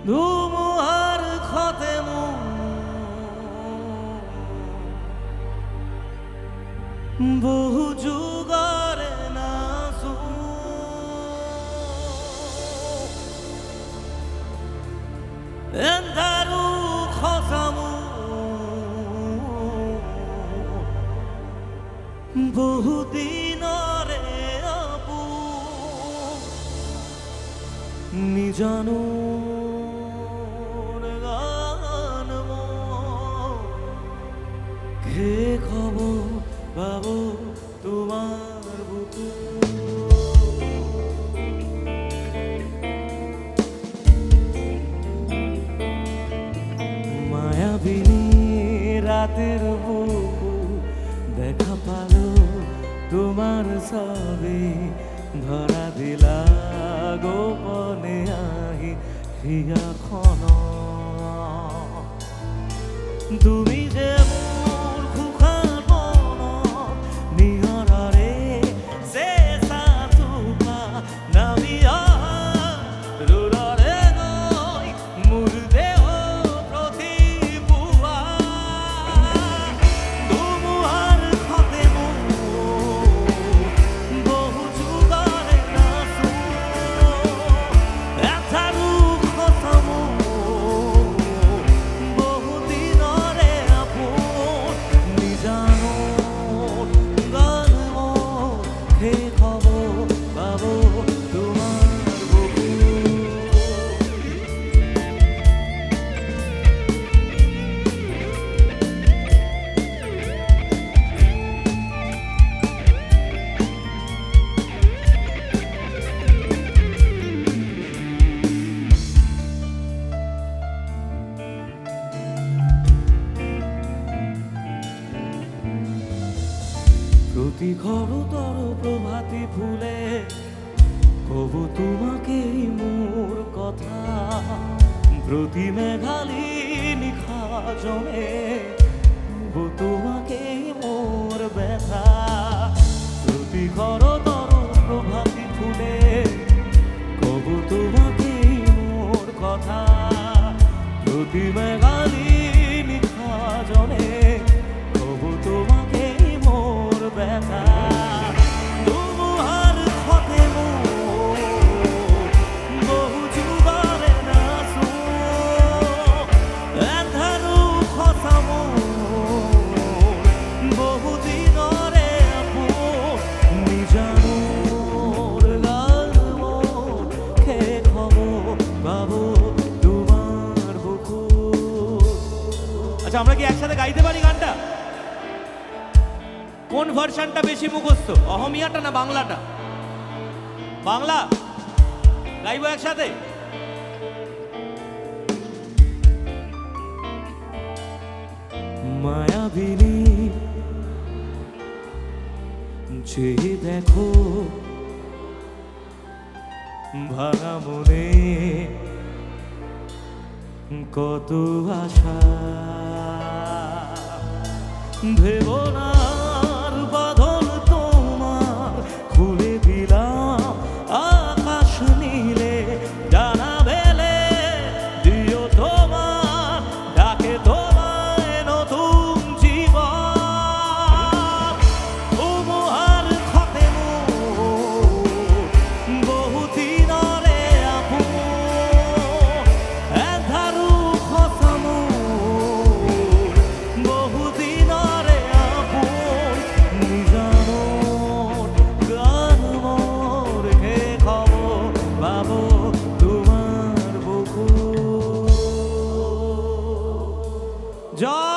ধুমুহার ক্ষতে বহু যুগরে নাচো এন্ধারু খসামু বহু দিনরে আপু নিজানো গান খে খবর পাবো তোমার বুকু মায়াবিনী রাতের বুকু দেখা পালো তোমার সবে ধরা দিলা গোপনে আহি হিয়াখন তুমি যে মোর খুখার মন নিহররে সে সাতুপা নামিয়া রুররে নয় মোর দেহ প্রতি বুয়া ধুমুহার ক্ষতে বহু যুগরে নাচো এথারু খসামু বহু দিনরে আপন নিজানো গান খে খবর পাবো তোমার বুকু প্রতি ঘরতর প্রভাতী ফুলে কবু তোমাকে মোর কথা প্রতি মেঘালি নিখা জমে কবু তোমাকে মোর ব্যথা প্রতি ঘরতর প্রভাতী ফুলে কবু তোমাকে মোর কথা প্রতি মেঘালি নিখা জমে কবু তোমাকে মোর ব্যথা ধুমুহার ক্ষতে বহু যুগরে নাচো এন্ধারু খসামু বহু দিনরে আপন নিজানোর গান খে খবর পাবো তোমার বুকু। আচ্ছা, আমরা কি একসাথে গাইতে পারি গানটা? কোন ভার্সনটা বেশি মুখস্থ, অহমিয়াটা না বাংলাটা? বাংলা গাইবো একসাথে। মায়াবিনী যে দেখো ভাঙা মনে কত আশা ভেবো না বাঁধন তোমার খুলে দিলাম আকাশ নীলে জানা বেলে দিও তোমার ডাকে তোমায় নতুন জীবন ধুমুহার ক্ষতে বহু দিনরে আপন এন্ধারু খসামু বহু দিনরে আপন নিজানোর গান মোর খে খবর পাবো তোমার বুকু। জয়